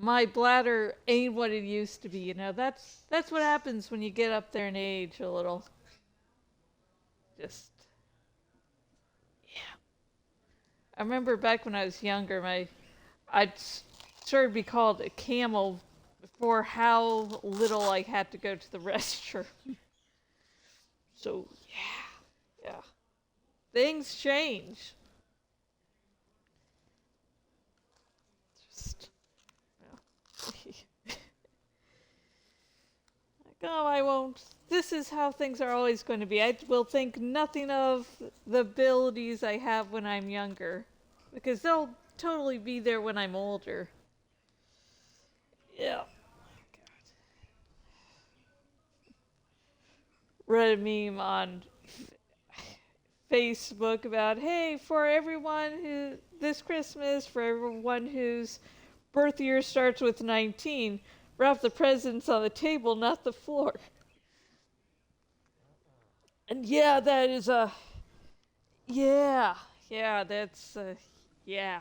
my bladder ain't what it used to be. That's what happens when you get up there in age a little. Just yeah. I remember back when I was younger, I'd started to be called a camel for how little I had to go to the restroom. So yeah, things change. Just yeah. Like, oh, I won't. This is how things are always going to be. I will think nothing of the abilities I have when I'm younger, because they'll totally be there when I'm older. Yeah. Read a meme on Facebook about, hey, for everyone who this Christmas, for everyone whose birth year starts with 19, wrap the presents on the table, not the floor. And yeah, that is a yeah, yeah, that's yeah.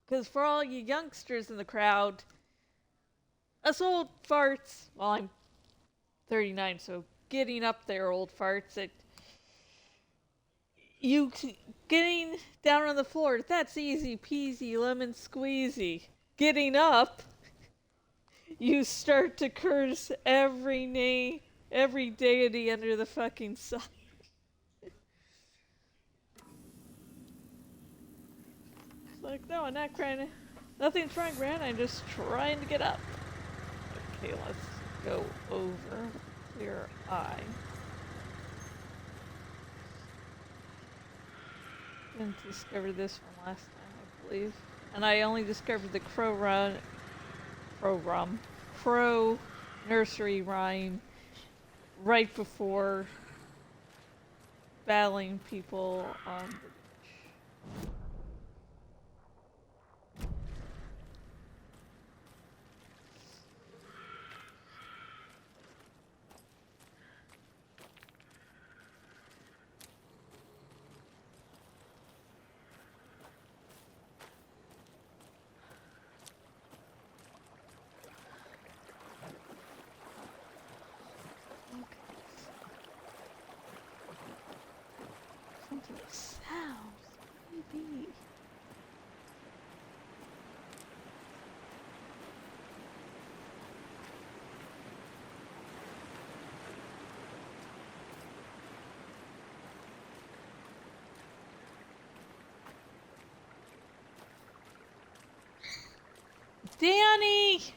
Because for all you youngsters in the crowd, us old farts. Well, I'm 39, so getting up there, old farts. You getting down on the floor, that's easy peasy lemon squeezy. Getting up, you start to curse every deity under the fucking sun. It's like, no, I'm not crying. Nothing's wrong, Gran. I'm just trying to get up. Okay, let's go over. Clear eye. Didn't discover this one last time, I believe. And I only discovered the crow nursery rhyme right before battling people on the beach. Something sounds, maybe. Danny!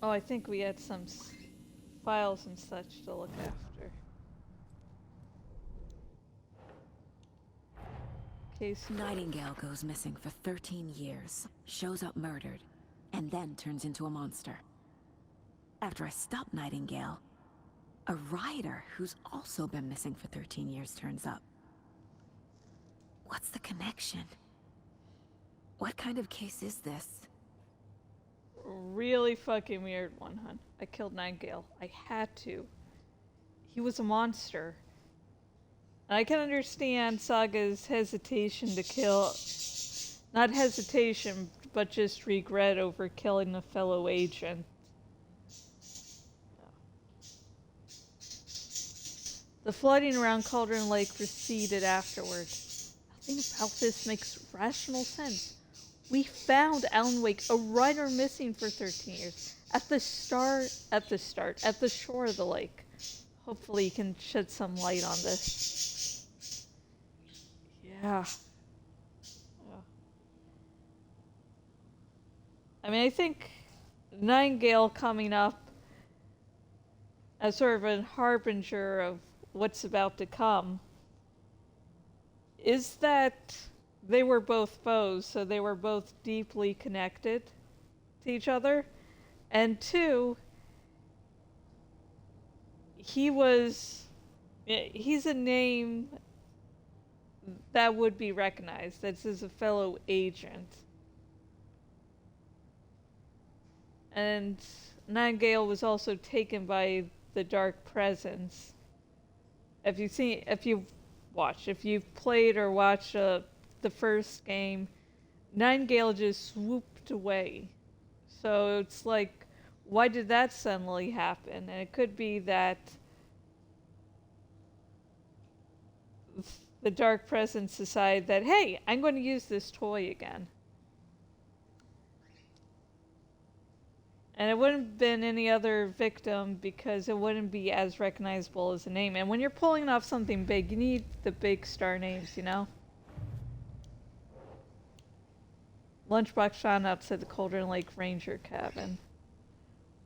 Oh, I think we had some files and such to look after. Case Nightingale goes missing for 13 years, shows up murdered, and then turns into a monster. After I stop Nightingale, a rider who's also been missing for 13 years turns up. What's the connection? What kind of case is this? really fucking weird one, hun. I killed Nightingale. I had to. He was a monster. And I can understand Saga's hesitation to kill. Not hesitation, but just regret over killing a fellow agent. The flooding around Cauldron Lake receded afterward. Nothing about this makes rational sense. We found Alan Wake, a rider missing for 13 years, at the shore of the lake. Hopefully, you can shed some light on this. Yeah. I mean, I think Nightingale coming up as sort of a harbinger of what's about to come is that they were both foes, so they were both deeply connected to each other. And two, he's a name that would be recognized as a fellow agent. And Nightingale was also taken by the Dark Presence. If you've played or watched the first game, Nightingale just swooped away. So it's like, why did that suddenly happen? And it could be that the Dark Presence decided that, hey, I'm going to use this toy again. And it wouldn't have been any other victim because it wouldn't be as recognizable as a name. And when you're pulling off something big, you need the big star names, you know? Lunchbox found outside the Cauldron Lake Ranger cabin.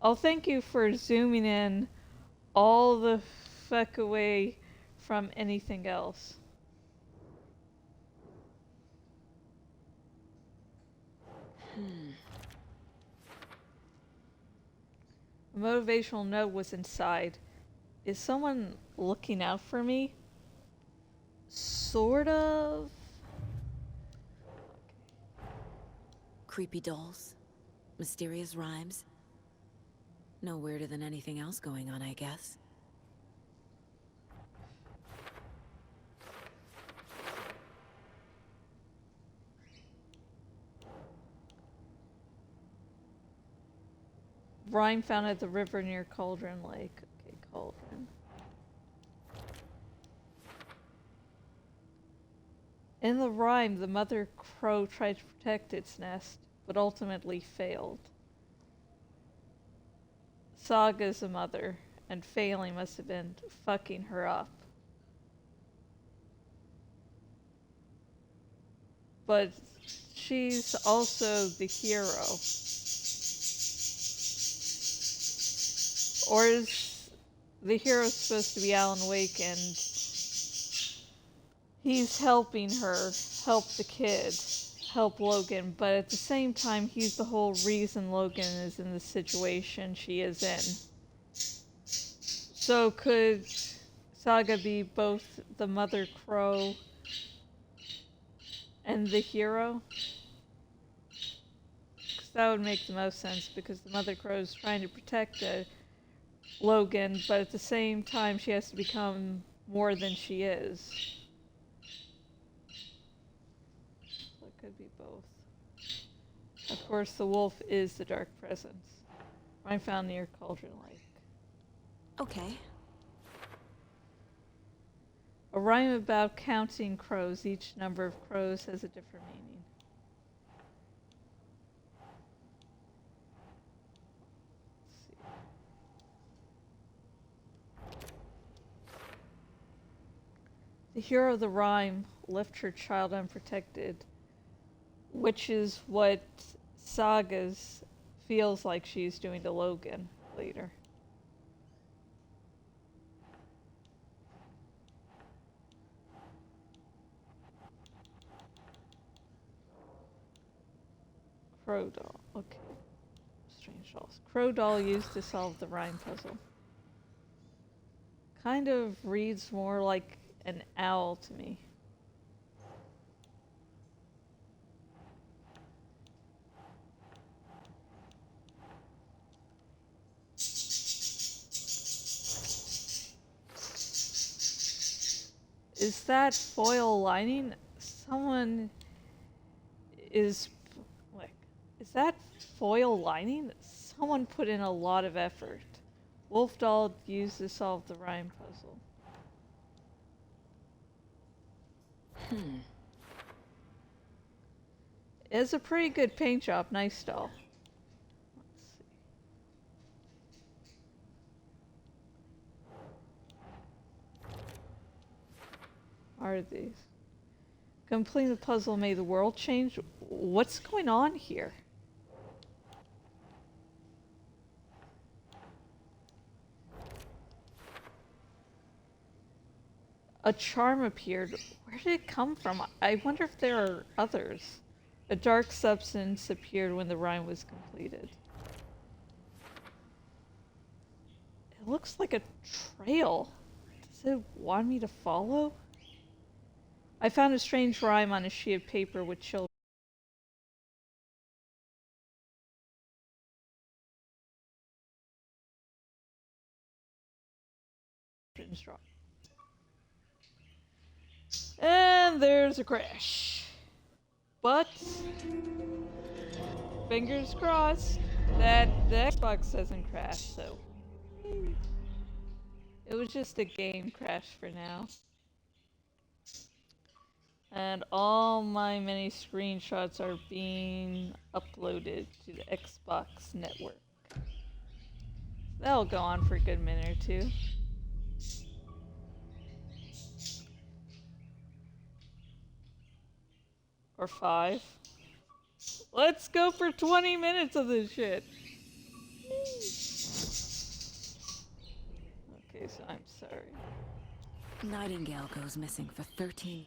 Oh, thank you for zooming in all the fuck away from anything else. A motivational note was inside. Is someone looking out for me? Sort of. Creepy dolls, mysterious rhymes. No weirder than anything else going on, I guess. Rhyme found at the river near Cauldron Lake. Okay, Cauldron. In the rhyme, the mother crow tried to protect its nest, but ultimately failed. Saga's a mother, and failing must have been fucking her up. But she's also the hero. Or is the hero supposed to be Alan Wake and he's helping her help the kid, help Logan, but at the same time he's the whole reason Logan is in the situation she is in. So could Saga be both the mother crow and the hero? Because that would make the most sense, because the mother crow is trying to protect Logan, but at the same time she has to become more than she is. So it could be both. Of course, the wolf is the Dark Presence. I found near Cauldron Lake. Okay. A rhyme about counting crows. Each number of crows has a different meaning. The hero of the rhyme left her child unprotected, which is what Saga's feels like she's doing to Logan later. Crow doll. Okay. Strange dolls. Crow doll used to solve the rhyme puzzle. Kind of reads more like an owl to me. Is that foil lining? Someone is like, is that foil lining? Someone put in a lot of effort. Wolf doll used to solve the rhyme puzzle. It's a pretty good paint job. Nice doll. Let's see. Are these? Completing the puzzle made the world change? What's going on here? A charm appeared. Where did it come from? I wonder if there are others. A dark substance appeared when the rhyme was completed. It looks like a trail. Does it want me to follow? I found a strange rhyme on a sheet of paper with children's drawings. And there's a crash. But fingers crossed that the Xbox doesn't crash, so it was just a game crash for now. And all my many screenshots are being uploaded to the Xbox network. That'll go on for a good minute or two. Or 5. Let's go for 20 minutes of this shit. Okay, so I'm sorry. Nightingale goes missing for 13.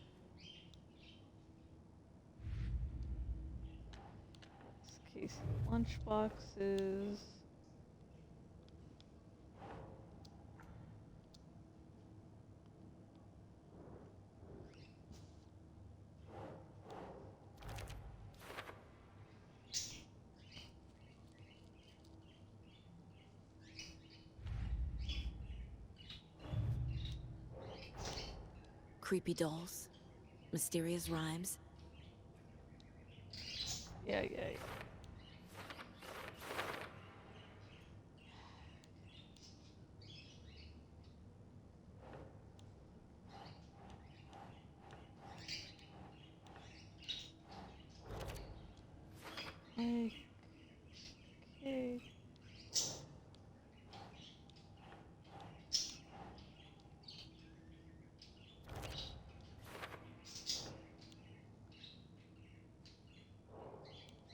Case lunchboxes. Creepy dolls. Mysterious rhymes. Yeah. Okay.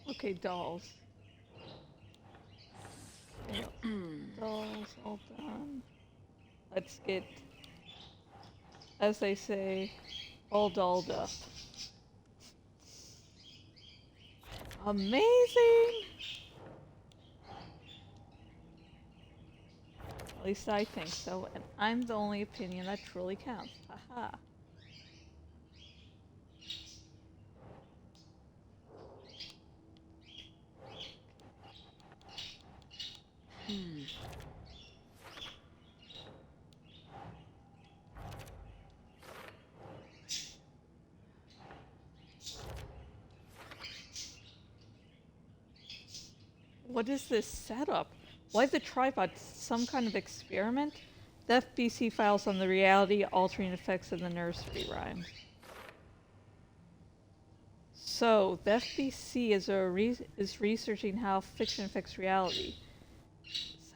Okay, dolls. Yep. Dolls all done. Let's get, as they say, all dolled up. Amazing! At least I think so, and I'm the only opinion that truly counts. Haha. What is this setup? Why the tripod? Some kind of experiment? The FBC files on the reality altering effects of the nursery rhymes. So, the FBC is researching how fiction affects reality.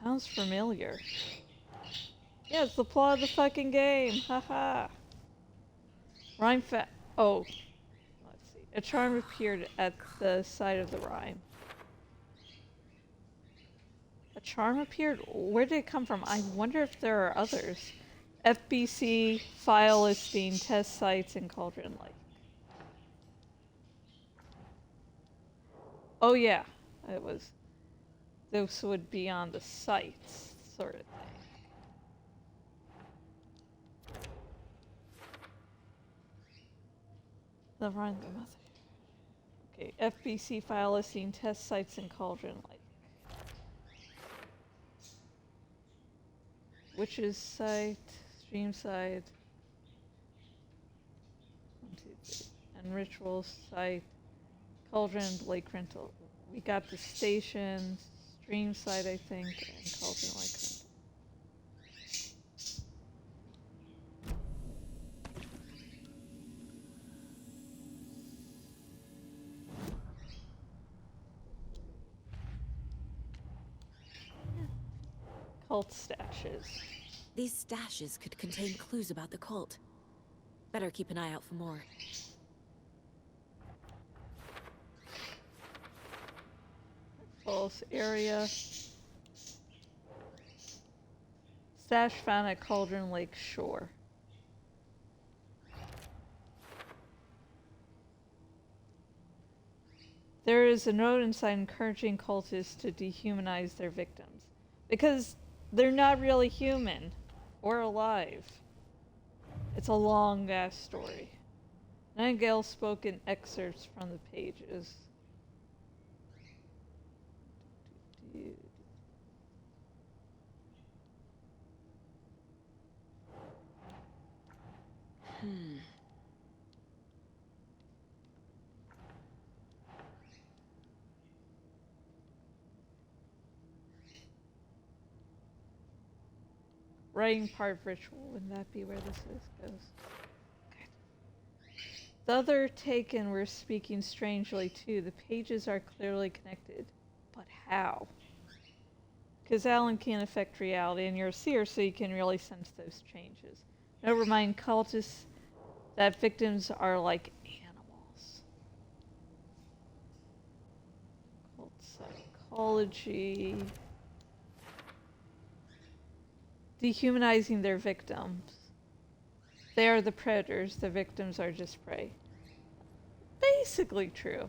Sounds familiar. Yeah, it's the plot of the fucking game. Haha. Rhyme oh. Let's see. A charm appeared at the side of the rhyme. A charm appeared? Where did it come from? I wonder if there are others. FBC, file listing, test sites, and Cauldron Lake. Oh yeah, it was. This would be on the sites, sort of thing. The rhyme the method. Okay, FBC file listing, test sites, and Cauldron Lake. Witches site, stream site, 1, 2, 3, and ritual site, Cauldron Lake rental. We got the station, stream site, I think, and Cauldron Lake rental. Cult stashes. These stashes could contain clues about the cult. Better keep an eye out for more. False area. Stash found at Cauldron Lake shore. There is a note inside encouraging cultists to dehumanize their victims. Because they're not really human or alive. It's a long ass story. Nightingale spoke in excerpts from the pages. Writing part ritual. Wouldn't that be where this goes? Okay. The other taken were speaking strangely too. The pages are clearly connected. But how? Because Alan can't affect reality, and you're a seer, so you can really sense those changes. Never mind cultists that victims are like animals. Cult psychology. Dehumanizing their victims. They are the predators, the victims are just prey. Basically true.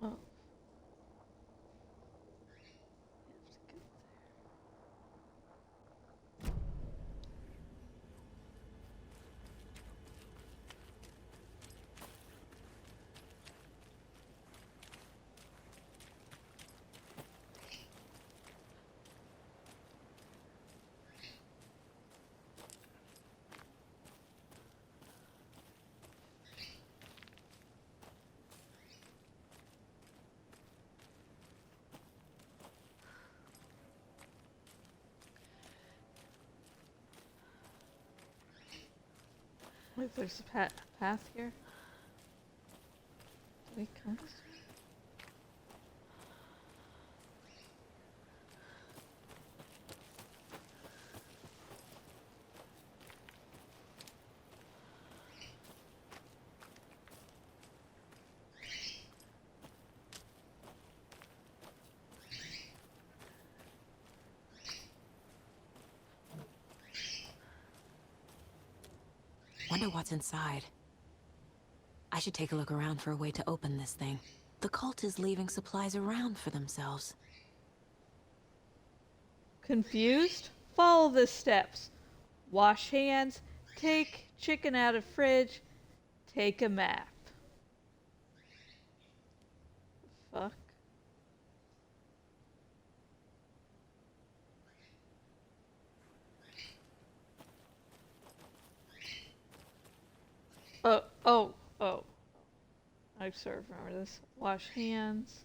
Oh. Wait, there's a path here? Do we come this way? Wonder what's inside. I should take a look around for a way to open this thing. The cult is leaving supplies around for themselves. Confused? Follow the steps. Wash hands, take chicken out of fridge, take a map. Fuck. Oh, oh. I sort of remember this. Wash hands.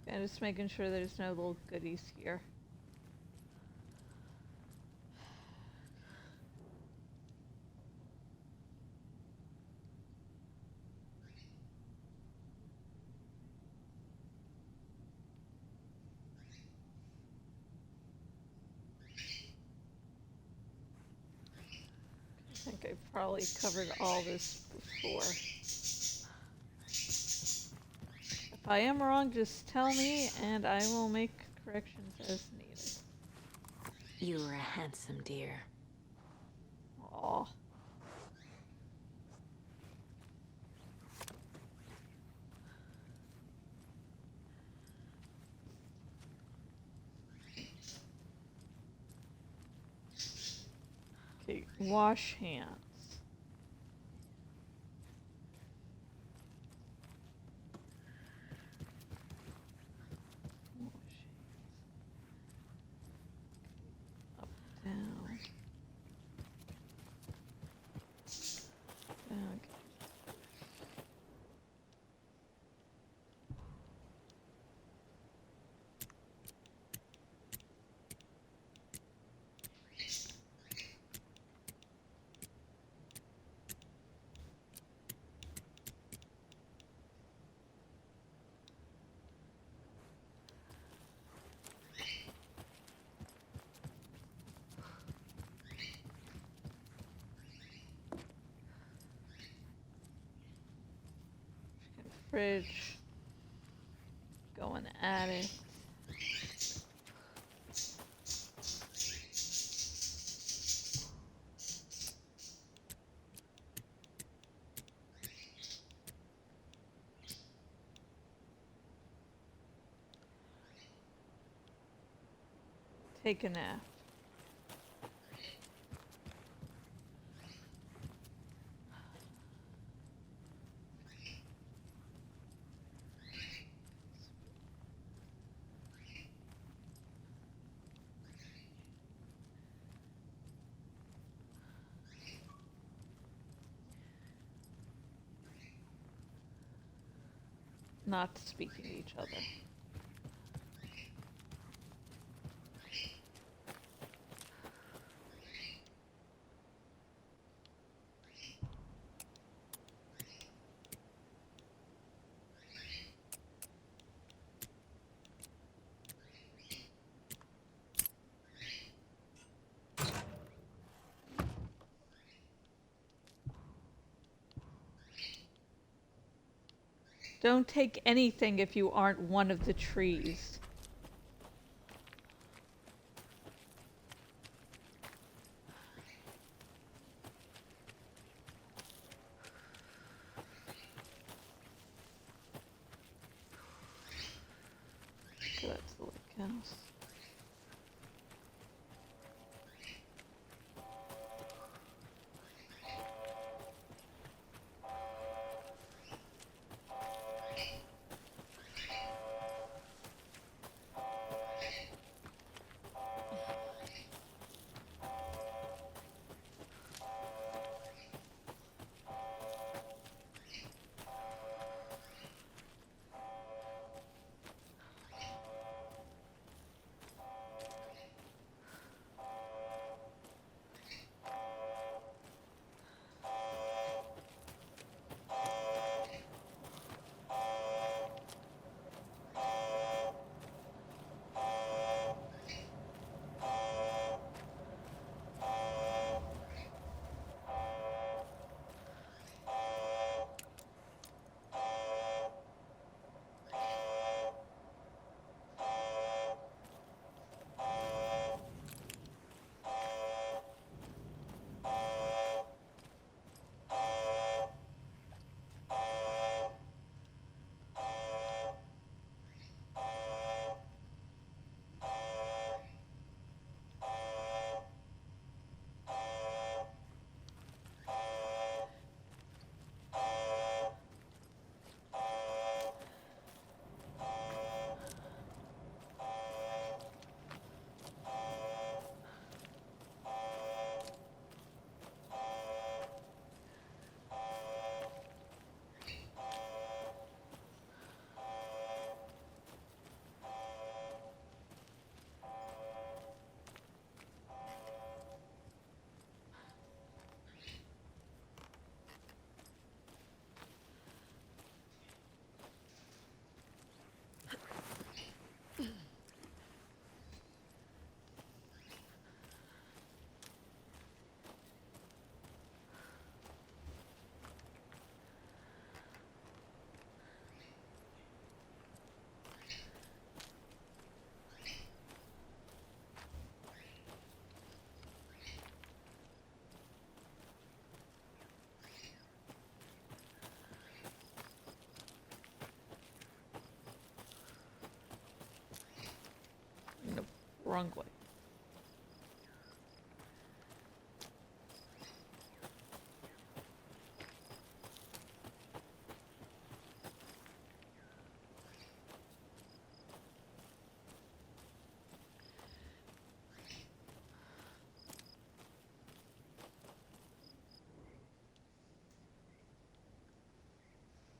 And just making sure there's no little goodies here. I think I've probably covered all this before. If I am wrong, just tell me and I will make corrections as needed. You are a handsome deer. Aw. Okay, wash hands. Wash hands. Up, down. Down. Fridge. Going at it. Take a nap. Not speaking to each other. Don't take anything if you aren't one of the trees. So that's the lake house. wrong way.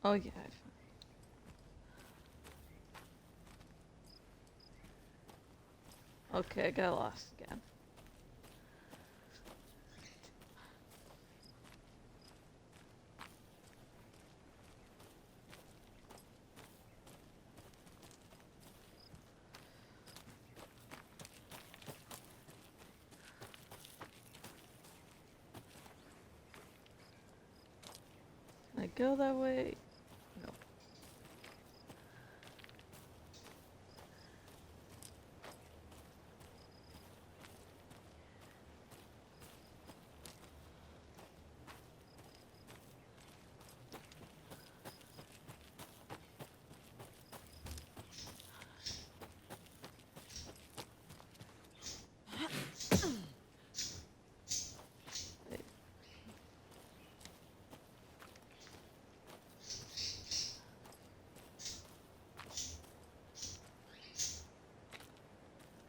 Oh yeah. Okay, I got lost again. Can I go that way? No.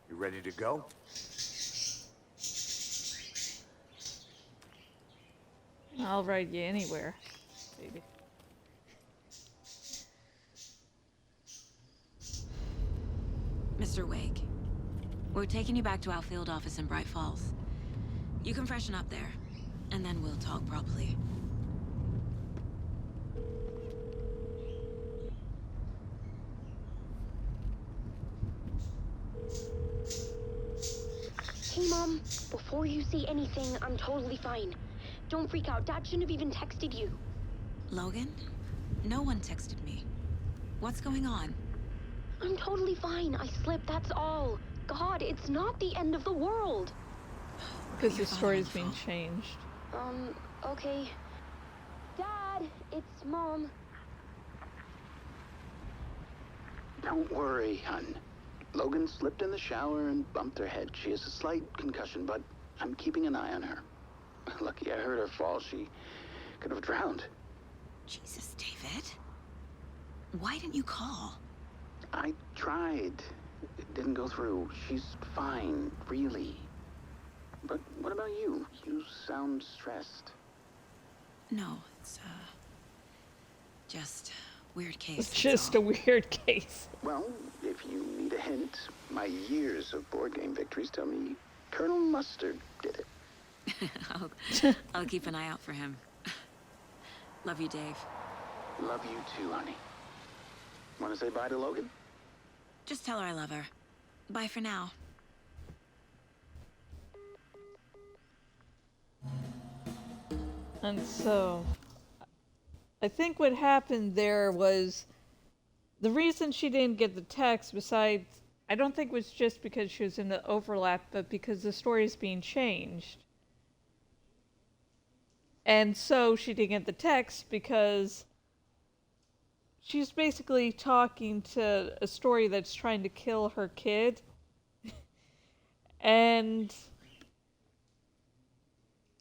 You ready to go? I'll ride you anywhere, baby. Mr. Wake, we're taking you back to our field office in Bright Falls. You can freshen up there, and then we'll talk properly. Hey, Mom. Before you say anything, I'm totally fine. Don't freak out. Dad shouldn't have even texted you. Logan? No one texted me. What's going on? I'm totally fine. I slipped, that's all. God, it's not the end of the world. Because Your the father story's on the being phone. changed. Okay. Dad, it's Mom. Don't worry, hon. Logan slipped in the shower and bumped her head. She has a slight concussion, but I'm keeping an eye on her. Lucky I heard her fall. She could have drowned. Jesus, David. Why didn't you call? I tried. It didn't go through. She's fine, really. But what about you? You sound stressed. No, it's, just weird case. It's that's just all. a weird case. Well, if you need a hint, my years of board game victories tell me Colonel Mustard did it. I'll keep an eye out for him. Love you, Dave. Love you too, honey. Want to say bye to Logan? Just tell her I love her. Bye for now. And so, I think what happened there was the reason she didn't get the text, besides, I don't think it was just because she was in the overlap, but because the story is being changed. And so she didn't get the text because she's basically talking to a story that's trying to kill her kid. And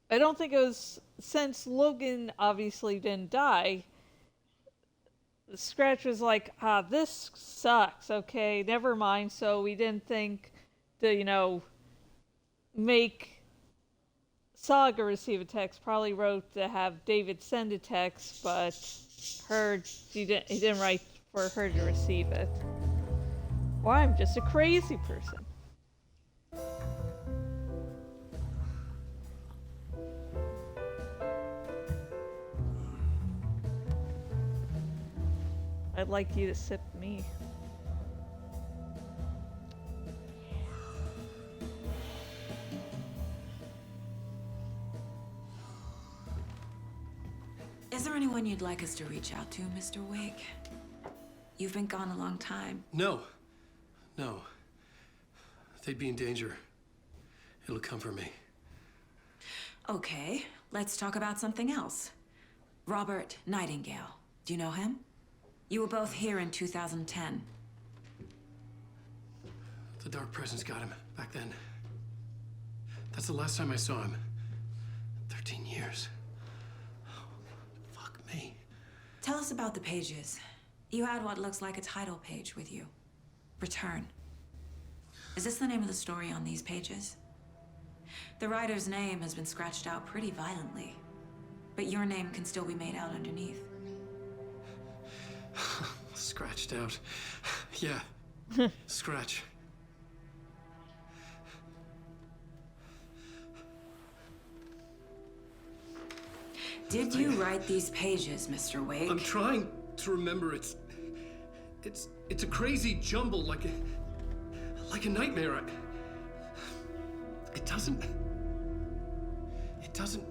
I don't think it was, since Logan obviously didn't die, Scratch was like, this sucks, okay, never mind. So we didn't think to, make Saga receive a text. Probably wrote to have David send a text, but he didn't write for her to receive it. Or I'm just a crazy person. I'd like you to sip me. Is there anyone you'd like us to reach out to, Mr. Wake? You've been gone a long time. No. No. They'd be in danger. It'll come for me. Okay, let's talk about something else. Robert Nightingale. Do you know him? You were both here in 2010. The Dark Presence got him. Back then. That's the last time I saw him. 13 years. Oh, fuck me. Tell us about the pages. You had what looks like a title page with you. Return. Is this the name of the story on these pages? The writer's name has been scratched out pretty violently, but your name can still be made out underneath. Scratched out. Yeah. Scratch. Did you write these pages, Mr. Wake? I'm trying to remember. It's a crazy jumble, like a nightmare. It doesn't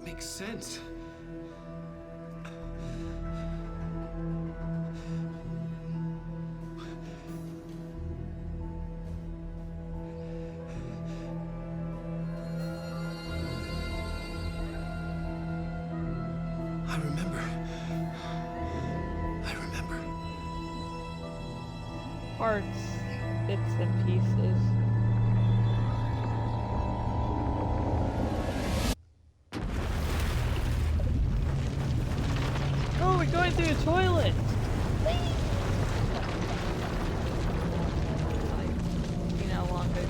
make sense. I remember. Parts, bits and pieces. Oh, we're going through a toilet! Like, you know, longer.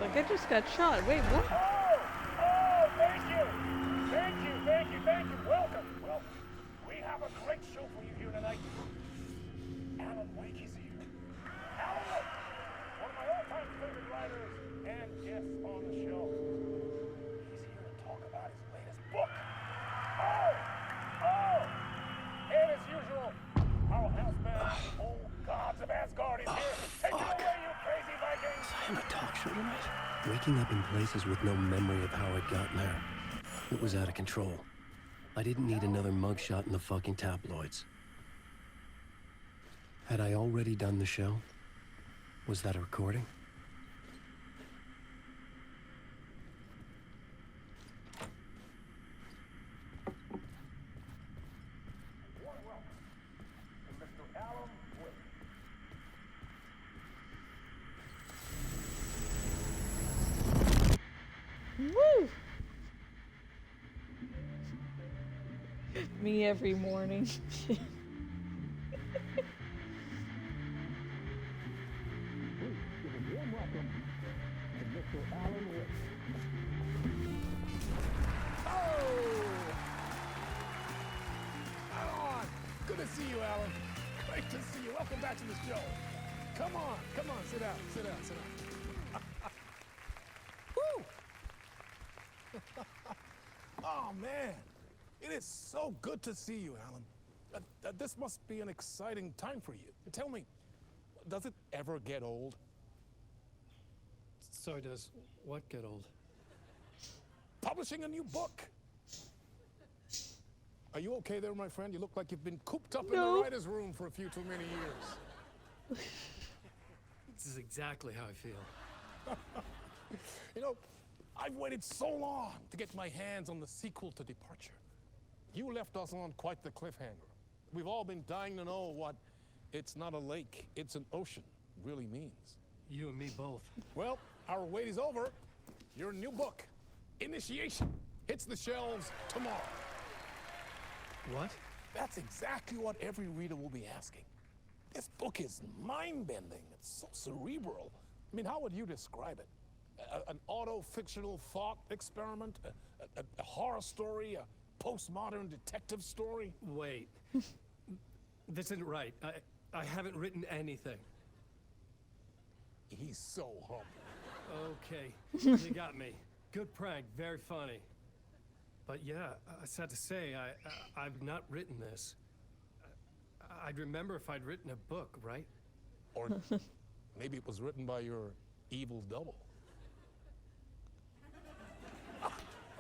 Like, I just got shot. Wait, what? Oh, thank you. Welcome. We have a great show for you here tonight. Alan Wake is here. Alan Wake, one of my all-time favorite writers and guests on the show. He's here to talk about his latest book. And as usual, our house band, the old gods of Asgard, is here. Take it away, you crazy Vikings. Was I on a talk show tonight? Waking up in places with no memory of how I'd gotten there. It was out of control. I didn't need another mugshot in the fucking tabloids. Had I already done the show? Was that a recording? Warm welcome to Mr. Alan Wake. Woo! Me every morning. Good to see you, Alan. Great to see you. Welcome back to the show. Come on, sit down. Woo! Oh, man. It is so good to see you, Alan. This must be an exciting time for you. Tell me, does it ever get old? So does what get old? Publishing a new book. Are you okay there, my friend? You look like you've been cooped up in No. the writer's room for a few too many years. This is exactly how I feel. You know, I've waited so long to get my hands on the sequel to Departure. You left us on quite the cliffhanger. We've all been dying to know what "it's not a lake, it's an ocean" really means. You and me both. Well, our wait is over. Your new book, Initiation, hits the shelves tomorrow. What? That's exactly what every reader will be asking. This book is mind-bending. It's so cerebral. I mean, how would you describe it? An auto-fictional thought experiment? A horror story? A postmodern detective story? Wait. This isn't right. I haven't written anything. He's so humble. Okay, you got me. Good prank, very funny. But yeah, sad to say, I've not written this. I'd remember if I'd written a book, right? Or maybe it was written by your evil double.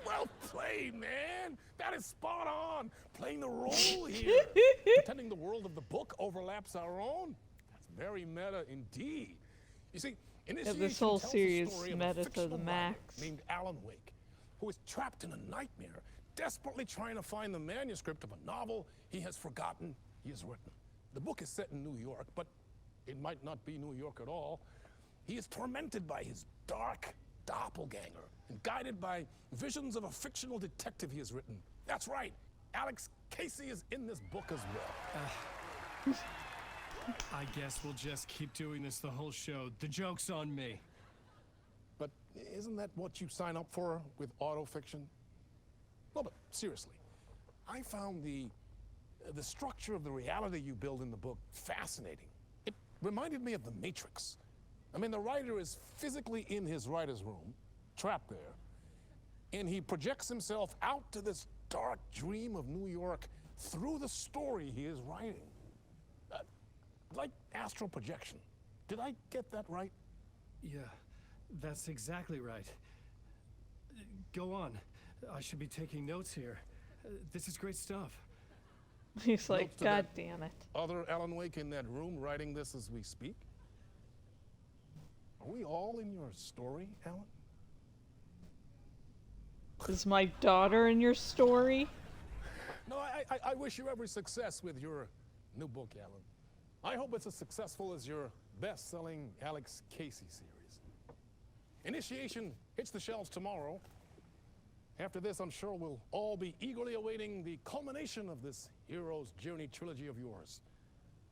Well played, man. That is spot on. Playing the role here. Pretending the world of the book overlaps our own. That's very meta indeed. You see, Initiation this whole tells series the story of meta a to the fictional writer max. named Alan Wake, who is trapped in a nightmare, desperately trying to find the manuscript of a novel he has forgotten he has written. The book is set in New York, but it might not be New York at all. He is tormented by his dark doppelganger and guided by visions of a fictional detective he has written. That's right, Alex Casey is in this book as well. I guess we'll just keep doing this the whole show. The joke's on me. But isn't that what you sign up for with autofiction? No, but seriously, I found the structure of the reality you build in the book fascinating. It reminded me of The Matrix. I mean, the writer is physically in his writer's room, trapped there, and he projects himself out to this dark dream of New York through the story he is writing. Like astral projection. Did I get that right? Yeah, that's exactly right. Go on. I should be taking notes here. This is great stuff. He's like, Notes to God that damn it. Other Alan Wake in that room writing this as we speak? Are we all in your story, Alan? Is my daughter in your story? No, I wish you every success with your new book, Alan. I hope it's as successful as your best-selling Alex Casey series. Initiation hits the shelves tomorrow. After this, I'm sure we'll all be eagerly awaiting the culmination of this hero's journey trilogy of yours.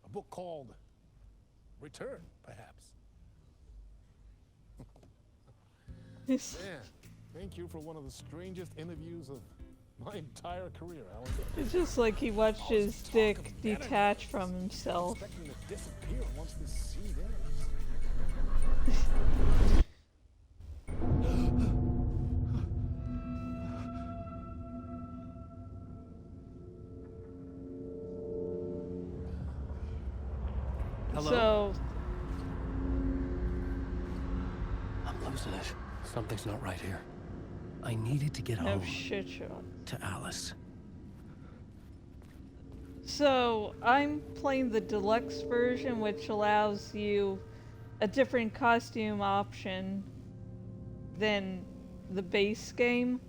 A book called Return, perhaps. Yeah, thank you for one of the strangest interviews of my entire career, Alan. It's just like he watched his dick detach from himself. Expecting to disappear once this seed ends. Hello? So, I'm losing it. Something's not right here. I needed to get no home shit, Sean. to Alice. So, I'm playing the deluxe version, which allows you a different costume option than the base game.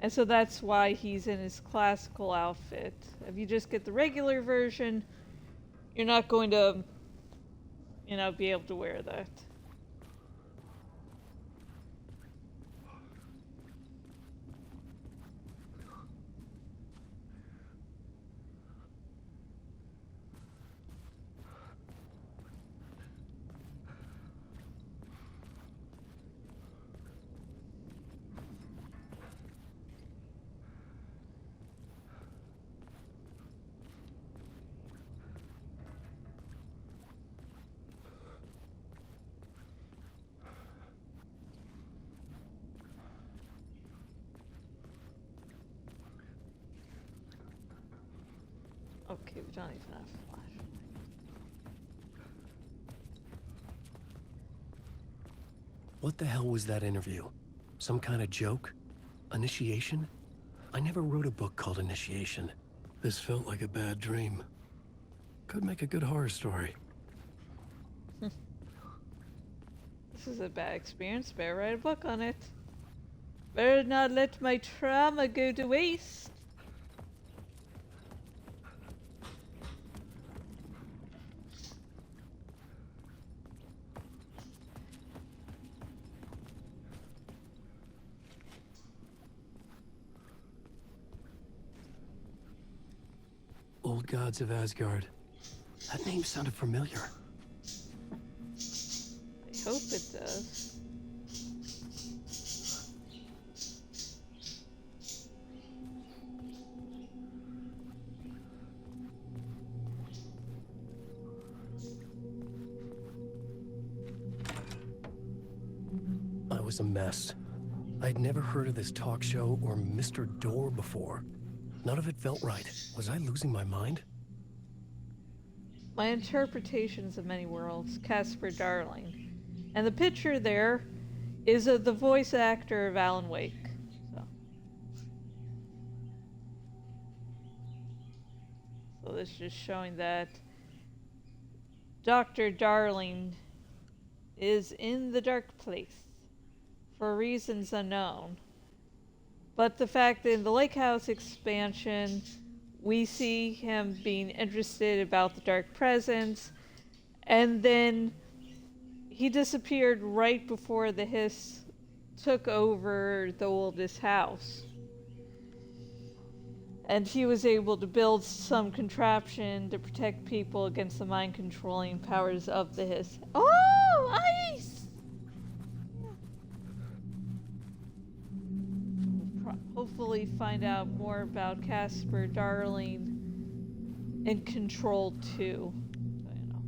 And so that's why he's in his classical outfit. If you just get the regular version, you're not going to, be able to wear that. Okay, we don't even have a flashlight. What the hell was that interview? Some kind of joke? Initiation? I never wrote a book called Initiation. This felt like a bad dream. Could make a good horror story. This is a bad experience. Better write a book on it. Better not let my trauma go to waste. Old Gods of Asgard. That name sounded familiar. I hope it does. I was a mess. I'd never heard of this talk show or Mr. Door before. None of it felt right. Was I losing my mind? My interpretations of many worlds, Casper Darling. And the picture there is of the voice actor of Alan Wake. So this is just showing that Dr. Darling is in the dark place for reasons unknown. But the fact that in the Lake House expansion, we see him being interested about the Dark Presence, and then he disappeared right before the Hiss took over the oldest house. And he was able to build some contraption to protect people against the mind-controlling powers of the Hiss. Oh, ice! We'll hopefully find out more about Casper Darling in Control 2. I know.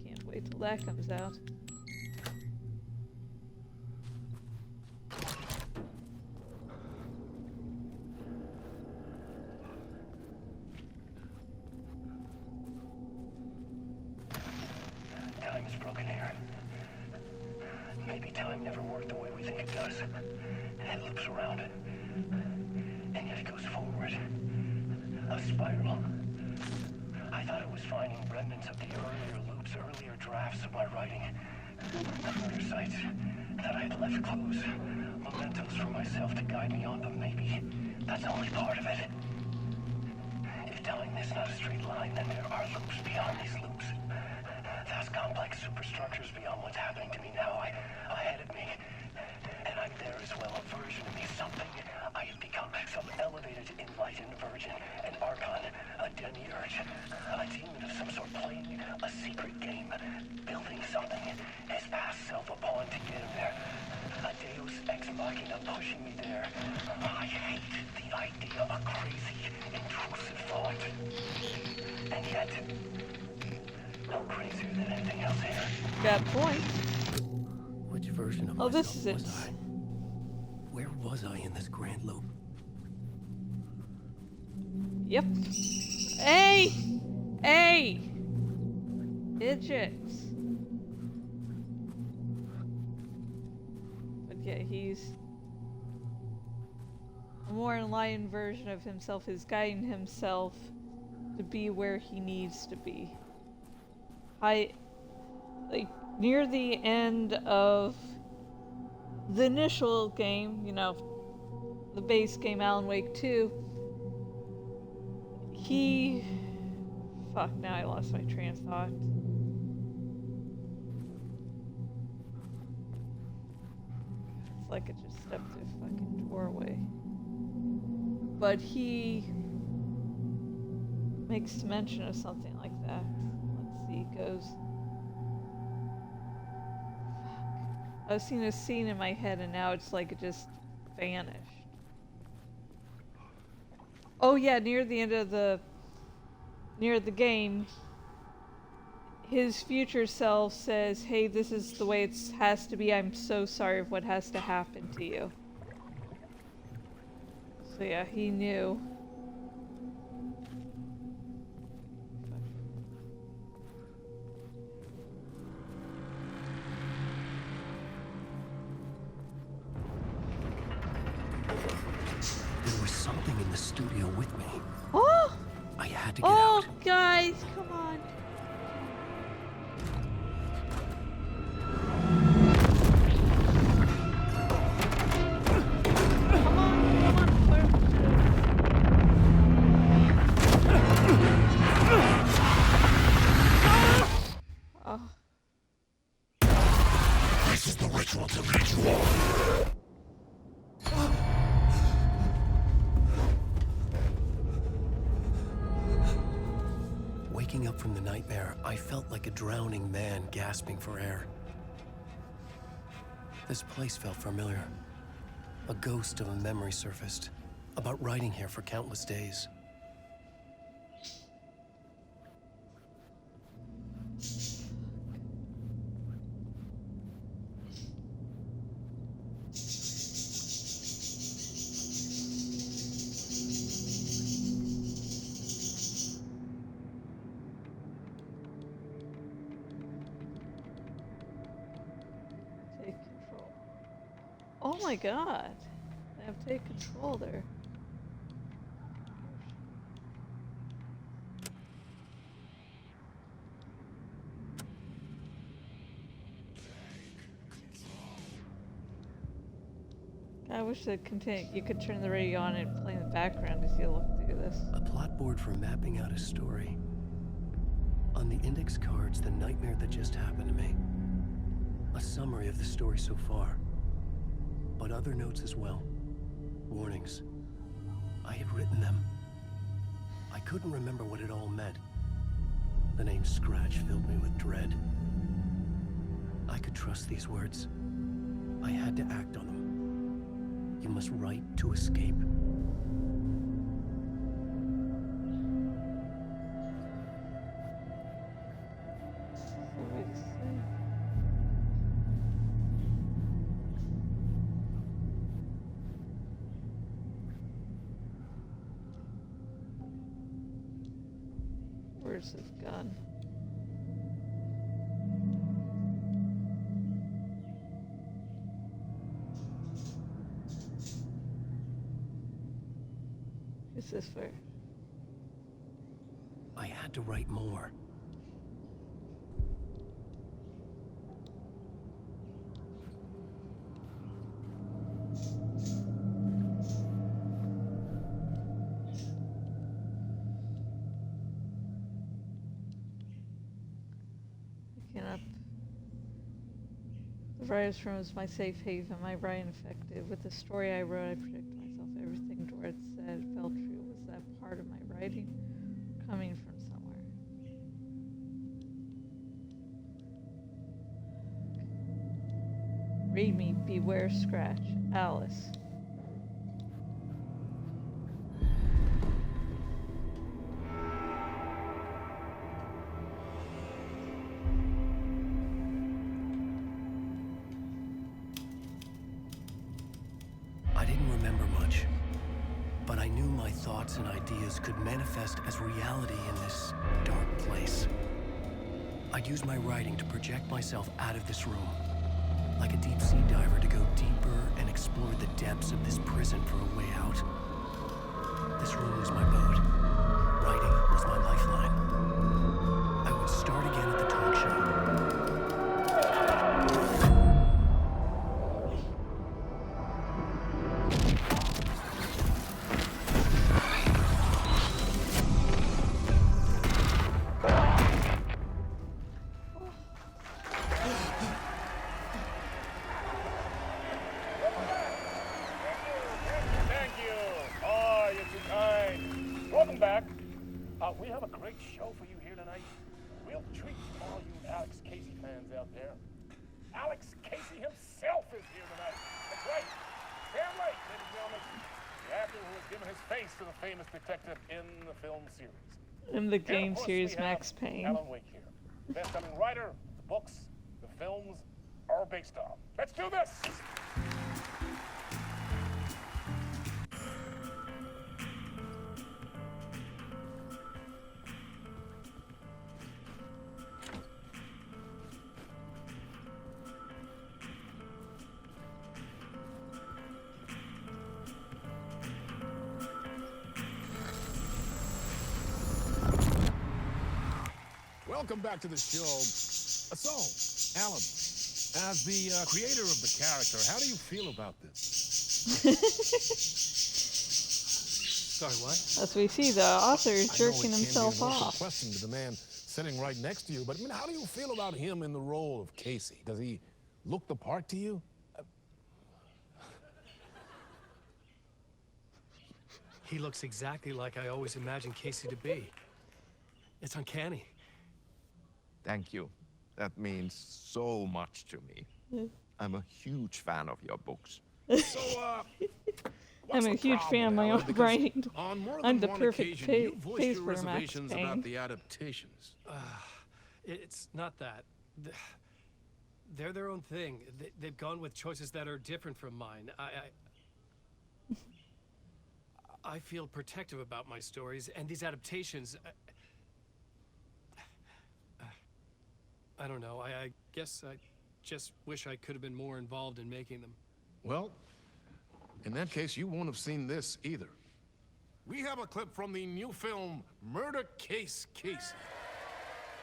Can't wait till that comes out. Time is broken here. Maybe time never worked the way we think it does. It loops around, and yet it goes forward. A spiral. I thought it was finding remnants of the earlier loops, earlier drafts of my writing. The murder sites that I had left clues, mementos for myself to guide me on, but maybe that's only part of it. If time is not a straight line, then there are loops beyond these loops. Vast complex superstructures beyond what's happening to me now, ahead of me. And I'm there as well, a version of me, something I have become, some elevated, enlightened virgin, an archon, a demiurge, a demon of some sort, playing a secret game, building something, his past self a pawn to get him there. A deus ex machina pushing me there. I hate the idea, a crazy, intrusive thought. And yet, no crazier than anything else here. Got a point. Which version of Oh, this myself is was it. I? Where was I in this grand loop? Yep. Hey! Hey! Idiots. But yeah, he's a more enlightened version of himself, is guiding himself to be where he needs to be. Like, near the end of the initial game, you know, the base game Alan Wake 2, fuck, now I lost my train of thought. It's like I just stepped through a fucking doorway. But he makes mention of something like that. Let's see, it goes... I was seeing a scene in my head and now it's like it just vanished. Oh yeah, near the end of the game, his future self says, "Hey, this is the way it has to be. I'm so sorry of what has to happen to you." So yeah, he knew. There was something in the studio with me. Oh! I had to get Oh, out. guys, come on. Come on, oh. This is the ritual to lead you on. Waking up from the nightmare, I felt like a drowning man gasping for air. This place felt familiar. A ghost of a memory surfaced, about writing here for countless days. Take control. Oh my god. I have take control there. I wish that you could turn the radio on and play in the background as you look through this. A plot board for mapping out a story. On the index cards, the nightmare that just happened to me. A summary of the story so far. But other notes as well. Warnings. I had written them. I couldn't remember what it all meant. The name Scratch filled me with dread. I could trust these words. I had to act on them. You must write to escape. Where's his gun? Who's this for? I had to write more. Picking up. The writer's room is my safe haven, my writing effective. With the story I wrote, I predict myself everything Dorothy said felt true. Was that part of my writing coming from somewhere? Read me, beware Scratch. Alice. I didn't remember much, but I knew my thoughts and ideas could manifest as reality in this dark place. I'd use my writing to project myself out of this room, like a deep sea diver to go deeper and explore the depths of this prison for a way out. This room was my boat. Writing was my lifeline. I would start again at the talk show. Thank you. Oh, you're too kind. Welcome back. We have a great show for you here tonight. Real treat for all you Alex Casey fans out there. Alex Casey himself is here tonight. That's right. Sam Lake, ladies and gentlemen. The actor who has given his face to the famous detective in the film series. In the And, of game course, series, we have Max Payne. Alan Wake here. Best-selling writer, the books, the films are based on. Let's do this! Welcome back to the show. So, Alan, as the creator of the character, how do you feel about this? Sorry, what? As we see, the author is I know jerking it can himself be an awkward off. question to the man sitting right next to you, but I mean, how do you feel about him in the role of Casey? Does he look the part to you? He looks exactly like I always imagined Casey to be. It's uncanny. Thank you. That means so much to me. I'm a huge fan of your books. So, I'm a huge fan of my own writing. On more I'm than the one perfect occasion, you voiced face your for Max reservations Payne. about the adaptations. It's not that. They're their own thing. They've gone with choices that are different from mine. I feel protective about my stories, and these adaptations... I don't know. I guess I just wish I could have been more involved in making them. Well, in that case, you won't have seen this either. We have a clip from the new film, Murder Case Casey.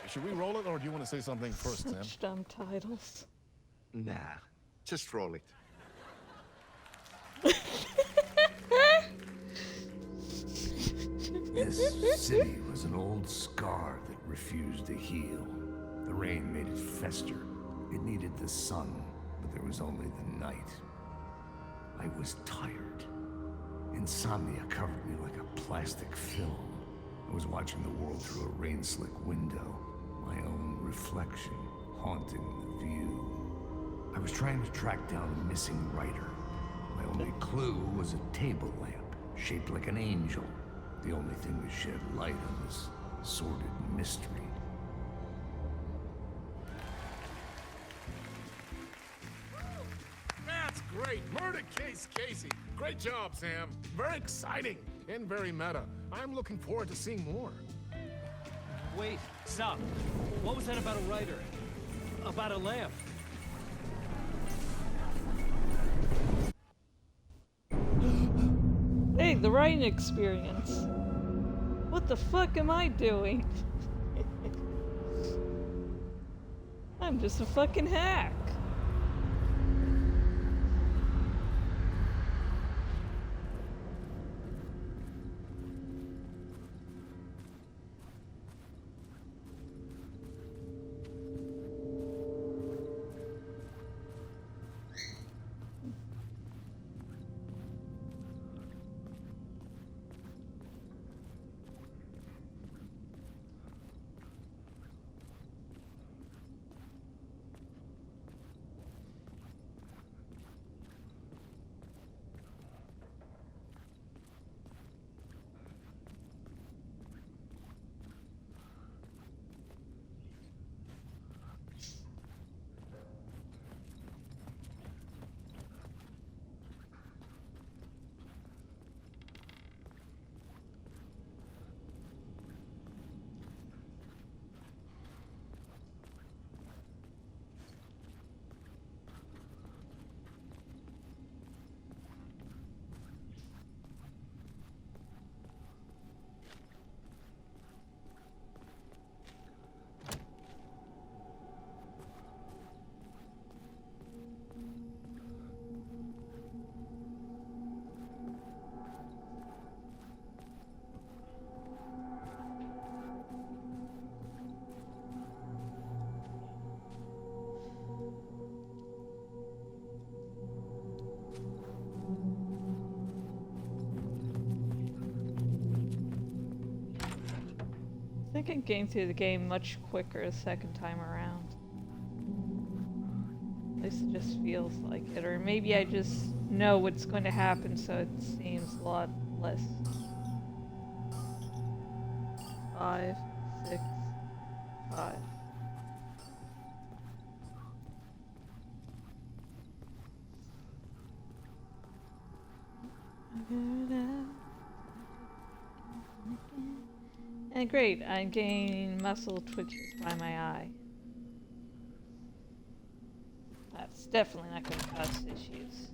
Should we roll it, or do you want to say something first, Sam? Such dumb titles. Nah, just roll it. This city was an old scar that refused to heal. The rain made it fester. It needed the sun, but there was only the night. I was tired. Insomnia covered me like a plastic film. I was watching the world through a rain-slick window, my own reflection haunting the view. I was trying to track down a missing writer. My only clue was a table lamp, shaped like an angel. The only thing that shed light on this sordid mystery. That's great! Murder Case Casey! Great job, Sam. Very exciting and very meta. I'm looking forward to seeing more. Wait, stop. What was that about a writer? About a lamp? Hey, the writing experience. What the fuck am I doing? I'm just a fucking hack. I think I'm getting through the game much quicker the second time around. At least it just feels like it. Or maybe I just know what's going to happen, so it seems a lot less. 5, 6, 5. And great, I'm getting muscle twitches by my eye. That's definitely not going to cause issues.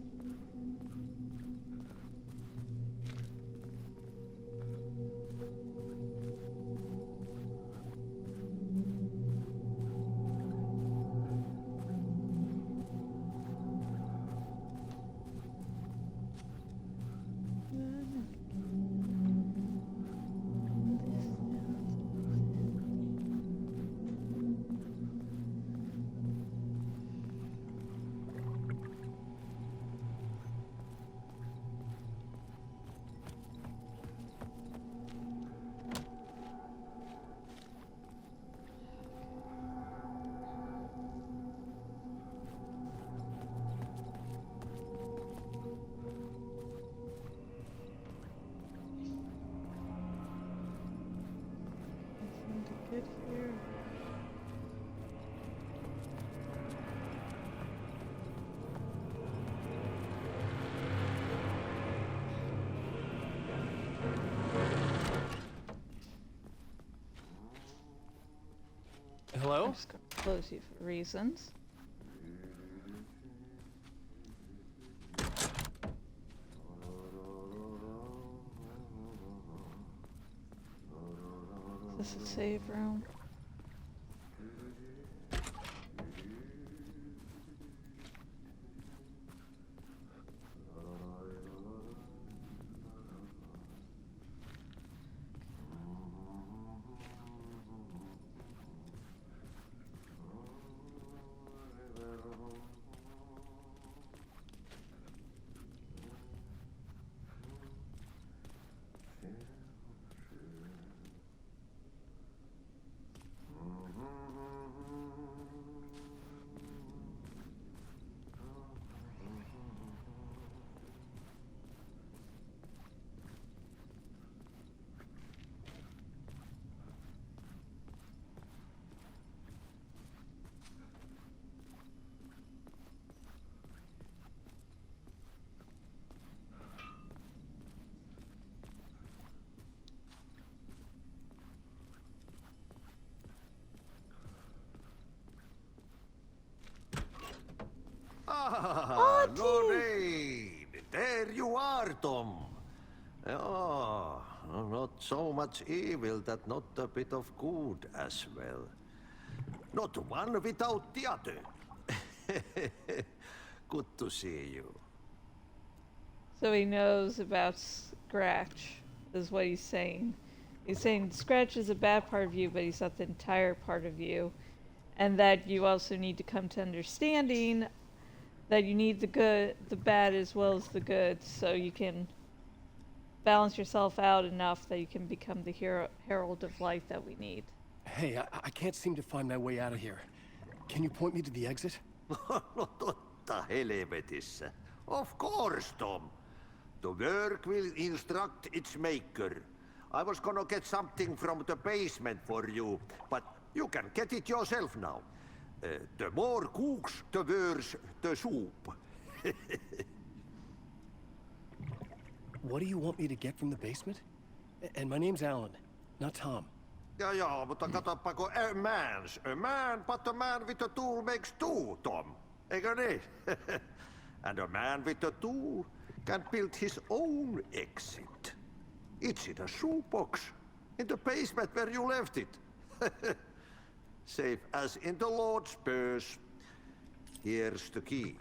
Good here. Hello? I'm just going to close you for reasons. Is this a save room? So much evil that not a bit of good as well. Not one without the other. Good to see you. So he knows about Scratch, is what he's saying. He's saying Scratch is a bad part of you, but he's not the entire part of you. And that you also need to come to understanding that you need the good, the bad as well as the good, so you can balance yourself out enough that you can become the herald of light that we need. Hey, I can't seem to find my way out of here. Can you point me to the exit? No totta helvetissä. Of course, Tom. The work will instruct its maker. I was gonna get something from the basement for you, but you can get it yourself now. The more cooks, the worse the soup. What do you want me to get from the basement? And my name's Alan, not Tom. Ja, mutta katsoppa, a man, but a man with a tool makes two, Tom. Eikö niin? And a man with a tool can build his own exit. It's in a shoebox, in the basement where you left it. Safe as in the Lord's purse. Here's the key.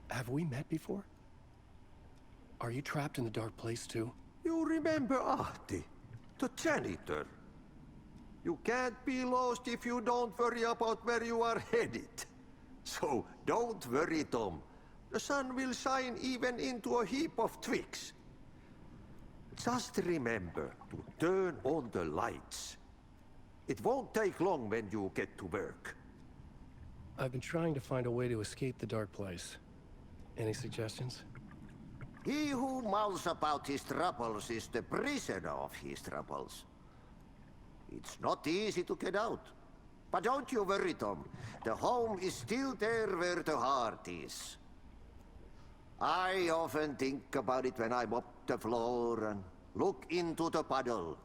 Have we met before? Are you trapped in the dark place too? You remember Ahti, the janitor. You can't be lost if you don't worry about where you are headed. So don't worry, Tom. The sun will shine even into a heap of twigs. Just remember to turn on the lights. It won't take long when you get to work. I've been trying to find a way to escape the dark place. Any suggestions? He who mouths about his troubles is the prisoner of his troubles. It's not easy to get out. But don't you worry, Tom. The home is still there where the heart is. I often think about it when I mop the floor and look into the puddle.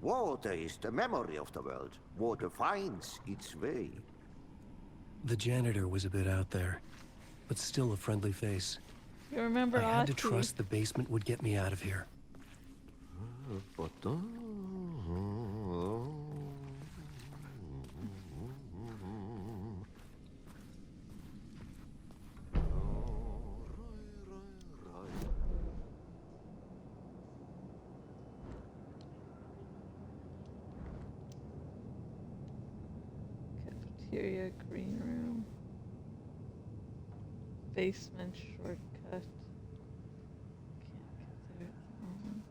Water is the memory of the world. Water finds its way. The janitor was a bit out there, but still a friendly face. You remember I had to Ahti? trust the basement would get me out of here. Cafeteria, green room, basement shortcut. Can't get there at the moment.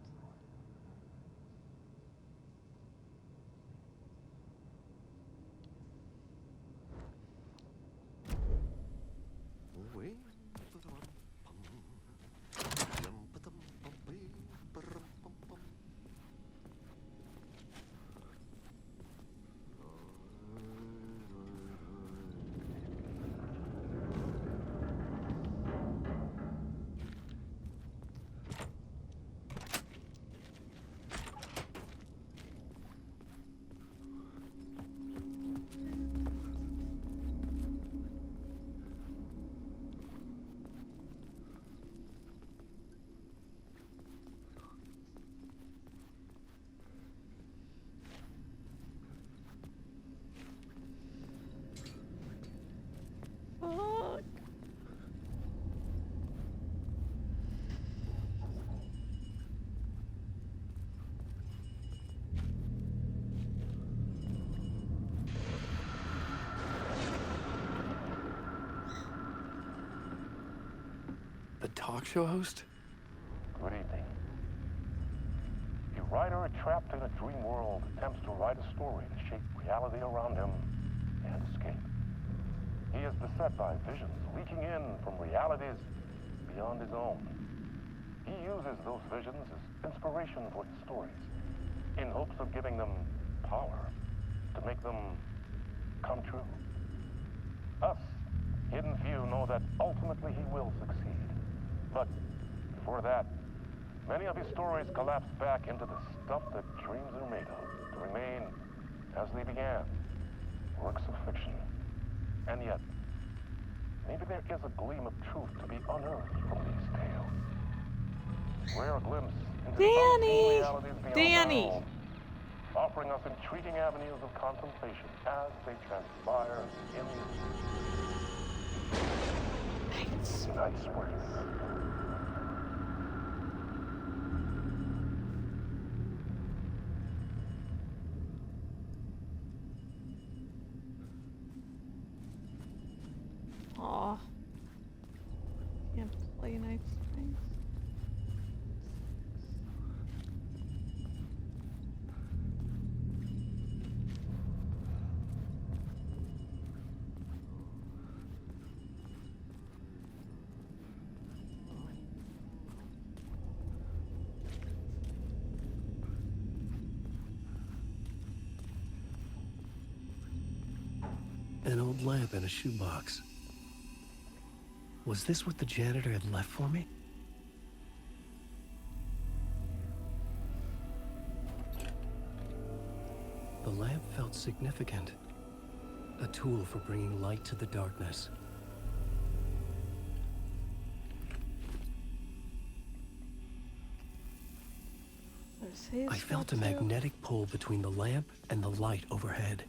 Fuck. The talk show host? Good evening. A writer trapped in a dream world attempts to write a story to shape reality around him and escape. He is beset by visions leaking in from realities beyond his own. He uses those visions as inspiration for his stories, in hopes of giving them power to make them come true. Us, hidden few, know that ultimately he will succeed. But before that, many of his stories collapse back into the stuff that dreams are made of, to remain as they began, works of fiction. And yet, Maybe there is a gleam of truth to be unearthed from these tales. Rare glimpse into some realities beyond Danny! our own, offering us intriguing avenues of contemplation as they transpire in Night Springs. Aw. Can't play Night Springs. An old lamp in a shoebox. Was this what the janitor had left for me? The lamp felt significant. A tool for bringing light to the darkness. I felt a magnetic pull between the lamp and the light overhead.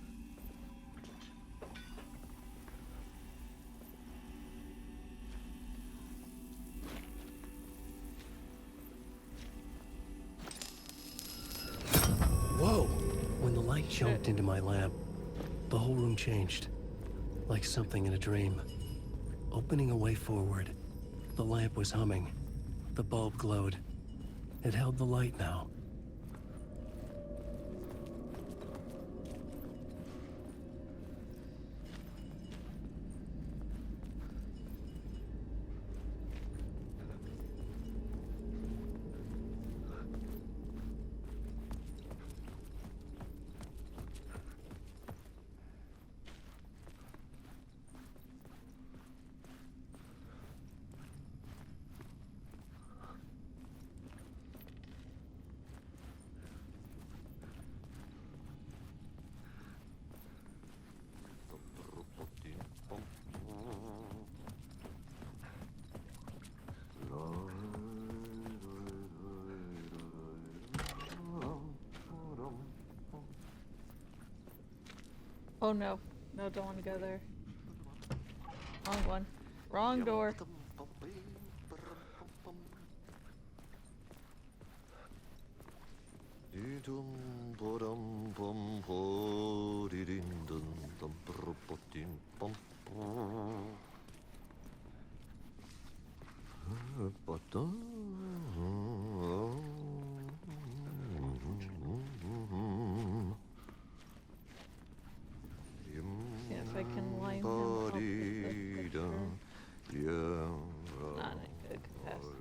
Whoa! When the light jumped into my lamp, the whole room changed. Like something in a dream. Opening a way forward, the lamp was humming. The bulb glowed. It held the light now. Oh no. No, don't want to go there. Wrong one. Wrong door. See if I can line him up with the picture. Not in good capacity.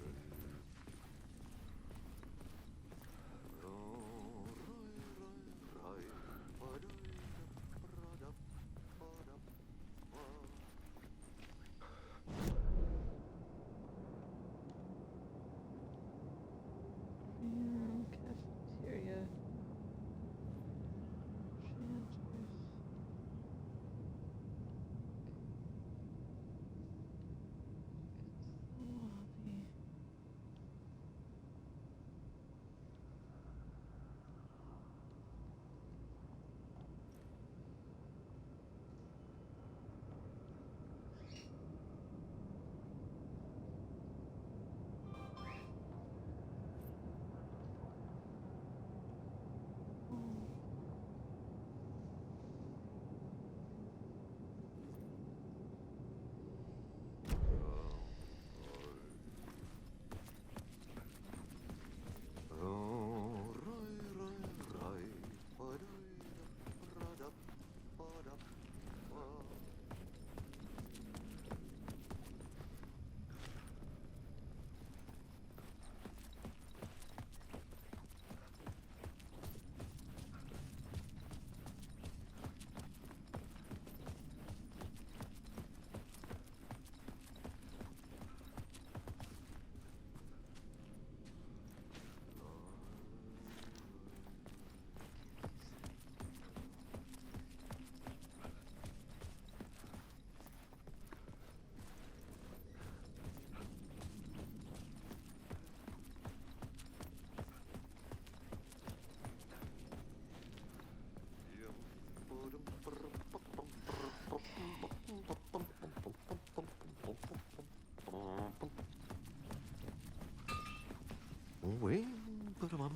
Well,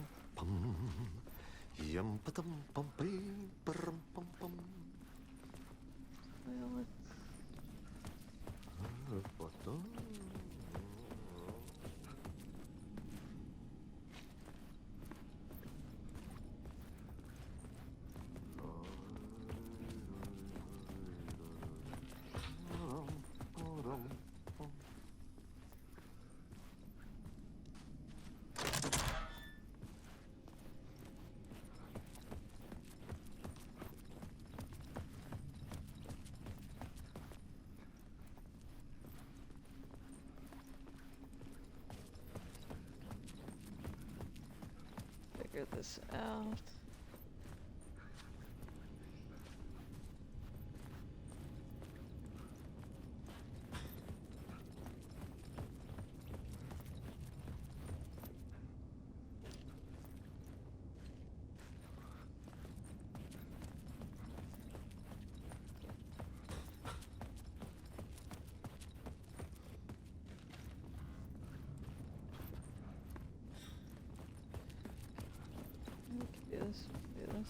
figure this out. We can do this. Do this.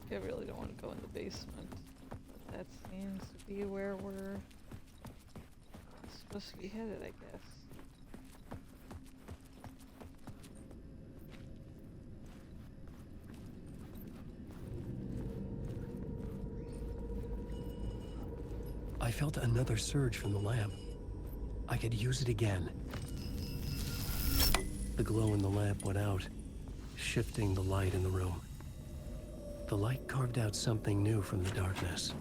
I really don't want to go in the basement, but that seems to be where we're supposed to be headed, I guess. I felt another surge from the lamp. I could use it again. The glow in the lamp went out, shifting the light in the room. The light carved out something new from the darkness.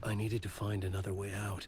I needed to find another way out.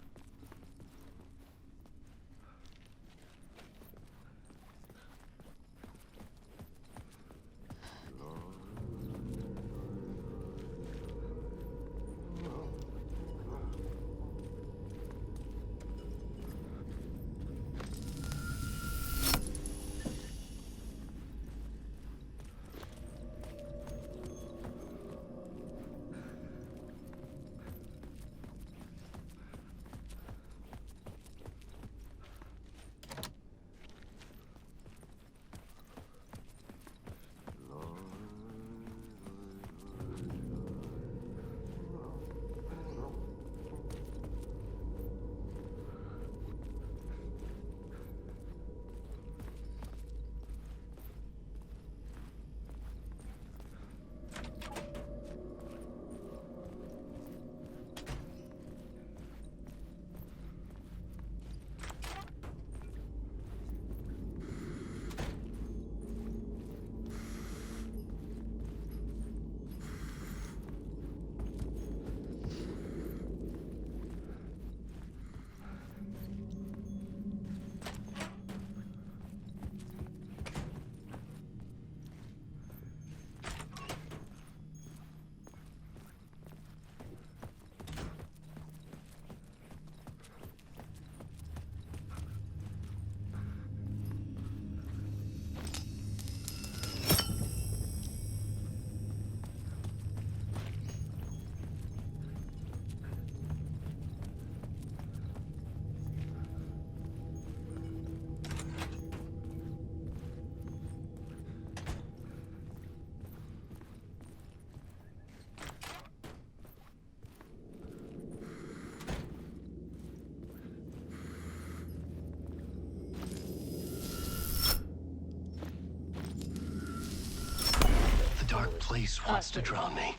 beast wants to drown me.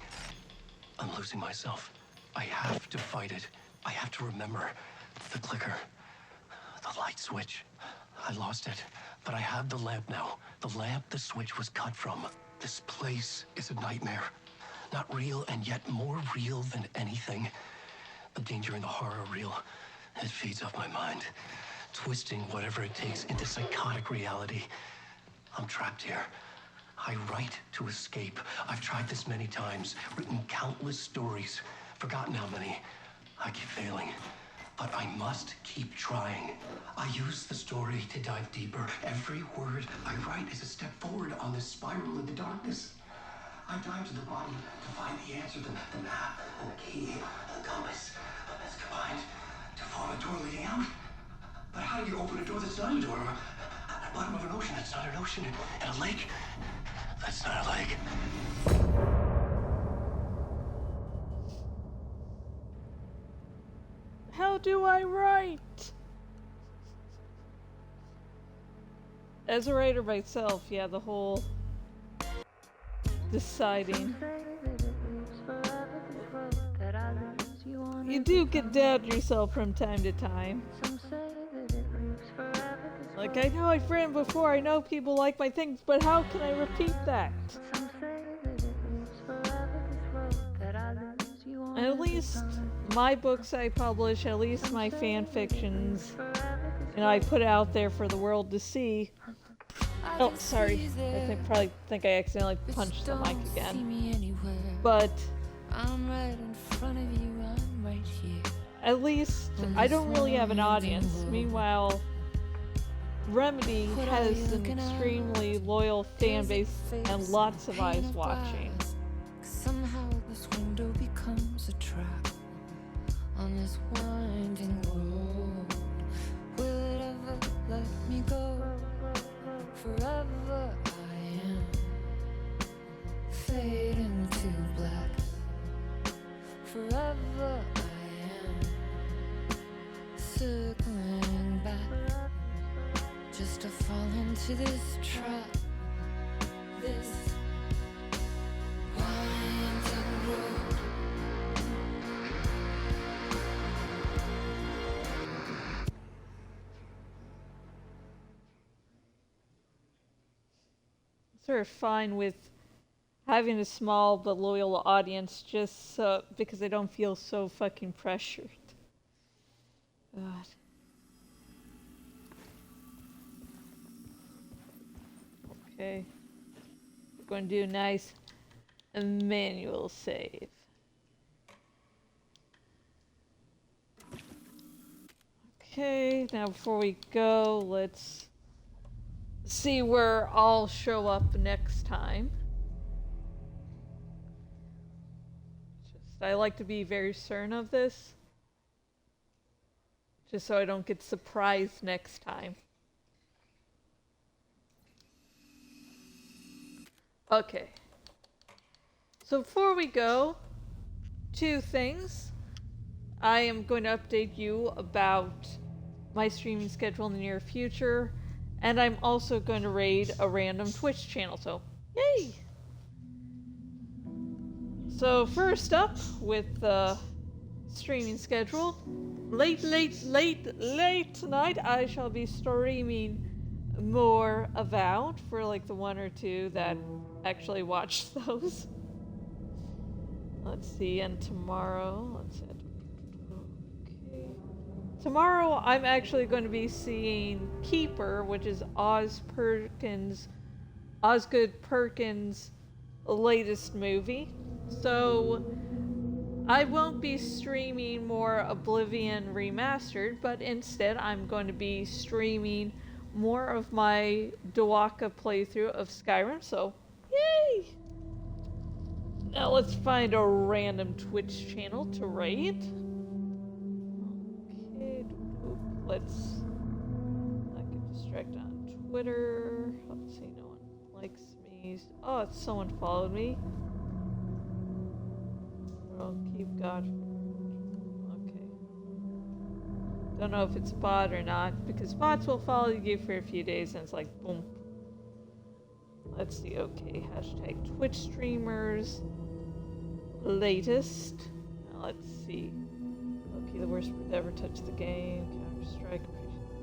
I'm losing myself. I have to fight it. I have to remember. The clicker. The light switch. I lost it, but I have the lamp now. The lamp the switch was cut from. This place is a nightmare. Not real, and yet more real than anything. The danger and the horror are real. It feeds off my mind, twisting whatever it takes into psychotic reality. I'm trapped here. I write to escape. I've tried this many times, written countless stories, forgotten how many. I keep failing, but I must keep trying. I use the story to dive deeper. Every word I write is a step forward on this spiral into darkness. I dive to the bottom to find the answer, the map, and the key, and the compass. It's combined to form a door leading out. But how do you open a door that's not a door? At the bottom of an ocean that's not an ocean, and a lake that's not a lake. How do I write? As a writer myself, yeah, the whole deciding. You do get down yourself from time to time. Like, I know I've written before, I know people like my things, but how can I repeat that? At least my books I publish, at least my fan fictions, I put out there for the world to see. Oh, sorry. I probably think I accidentally punched the mic again. But at least I don't really have an audience. Meanwhile, Remedy has an extremely loyal fan base and lots of eyes watching. Somehow this window becomes a trap on this winding road. Will it ever let me go? Forever I am fading to black. Forever I am circling back, just to fall into this trap. This winding road. Sort of fine with having a small but loyal audience just because I don't feel so fucking pressured. God. Okay. We're going to do a nice manual save. Okay, now before we go, let's see where I'll show up next time. I like to be very certain of this, just so I don't get surprised next time. Okay. So before we go, two things. I am going to update you about my streaming schedule in the near future, and I'm also going to raid a random Twitch channel, so yay! So first up, with the streaming schedule, late tonight I shall be streaming more Avowed for like the one or two that actually watched those. Let's see, and tomorrow, let's see. Okay. Tomorrow I'm actually going to be seeing Keeper, which is Osgood Perkins' latest movie. So I won't be streaming more Oblivion Remastered, but instead I'm going to be streaming more of my Dwaka playthrough of Skyrim, so yay! Now let's find a random Twitch channel to raid. Okay, let's not get distracted on Twitter. Let's see, no one likes me. Oh, someone followed me. Oh, keep God. Okay. Don't know if it's a bot or not, because bots will follow you for a few days and it's like, boom. let's see. Okay, hashtag Twitch streamers. Latest. Now let's see. Okay, the worst word ever touched the game. Counter Strike.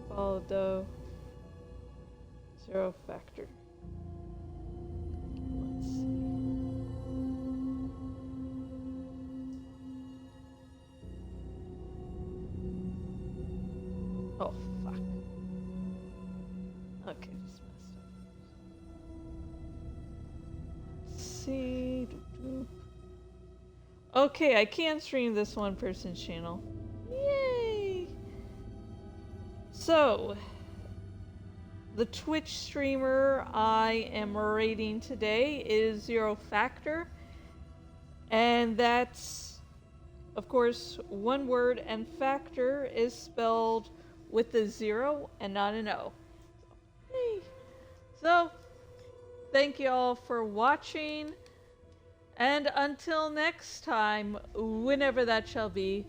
Followed though. Zero factor. Let's see. Oh fuck. Okay, just messed up. See. Okay, I can stream this one person's channel. Yay! So, the Twitch streamer I am rating today is Zero Factor. And that's, of course, one word, and factor is spelled with a 0 and not an O. Hey. So, thank you all for watching. And until next time, whenever that shall be,